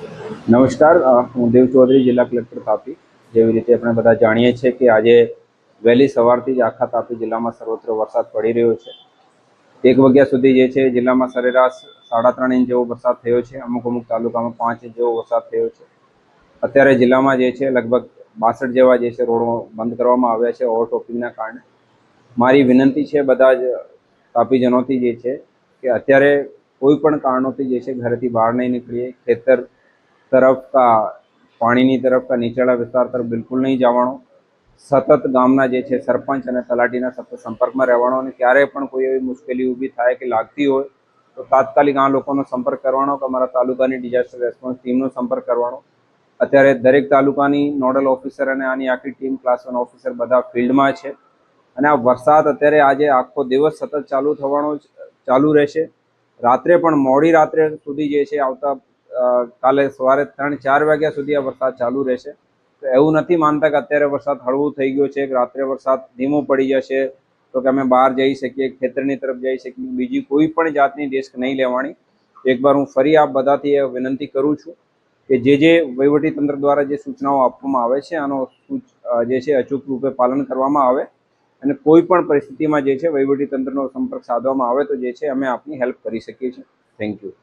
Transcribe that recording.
નમસ્કાર, હું દેવ ચૌધરી, જિલ્લા કલેક્ટર તાપી. જેવી રીતે આપણે બધા જાણીએ છીએ કે આજે વહેલી સવારથી જ આખા તાપી જિલ્લામાં સર્વત્ર વરસાદ પડી રહ્યો છે. 1 વાગ્યા સુધી જે છે જિલ્લામાં સરેરાશ 3.5 ઇંચ જેવો વરસાદ થયો છે. અમુક તાલુકામાં 5 ઇંચ જેવો વરસાદ થયો છે. અત્યારે જિલ્લામાં જે છે લગભગ 62 જેવા જે છે રોડો બંધ કરવામાં આવ્યા છે ઓવરટોપિંગના કારણે. મારી વિનંતી છે બધા જ તાપીજનોથી જે છે કે અત્યારે કોઈ પણ કારણોથી જે છે ઘરેથી બહાર નહીં નીકળીએ. ખેતર તરફ કા પાણીની તરફ કા નીચાણા વિસ્તાર તરફ બિલકુલ નહીં જવાનો. સતત ગામના જે છે સરપંચ અને તલાટીના સતત સંપર્કમાં રહેવાનો અને ક્યારેય પણ કોઈ એવી મુશ્કેલી ઊભી થાય કે લાગતી હોય તો તાત્કાલિક આ લોકોનો સંપર્ક કરવાનો કે અમારા તાલુકાની ડિઝાસ્ટર રેસ્પોન્સ ટીમનો સંપર્ક કરવાનો. અત્યારે દરેક તાલુકાની નોડલ ઓફિસર અને આની આખી ટીમ ક્લાસ 1 ઓફિસર બધા ફિલ્ડમાં છે અને આ વરસાદ અત્યારે આજે આખો દિવસ સતત ચાલુ રહેશે. રાત્રે પણ મોડી રાત્રે સુધી જે છે આવતા કાલે સવારે 3-4 વાગ્યા સુધી આ વરસાદ ચાલુ રહેશે. તો એવું નથી માનતા કે અત્યારે વરસાદ હળવું થઈ ગયો છે કે રાત્રે વરસાદ ધીમો પડી જશે તો કે અમે બહાર જઈ શકીએ, ખેતરની તરફ જઈ શકીએ. બીજી કોઈ પણ જાતની રિસ્ક નહીં લેવાની. એકવાર હું ફરી આપ બધાથી વિનંતી કરું છું કે જે વહીવટીતંત્ર દ્વારા જે સૂચનાઓ આપવામાં આવે છે આનો જે છે અચૂક રૂપે પાલન કરવામાં આવે અને કોઈ પણ પરિસ્થિતિમાં જે છે વહીવટીતંત્રનો સંપર્ક સાધવામાં આવે તો જે છે અમે આપની હેલ્પ કરી શકીએ છીએ. Thank you.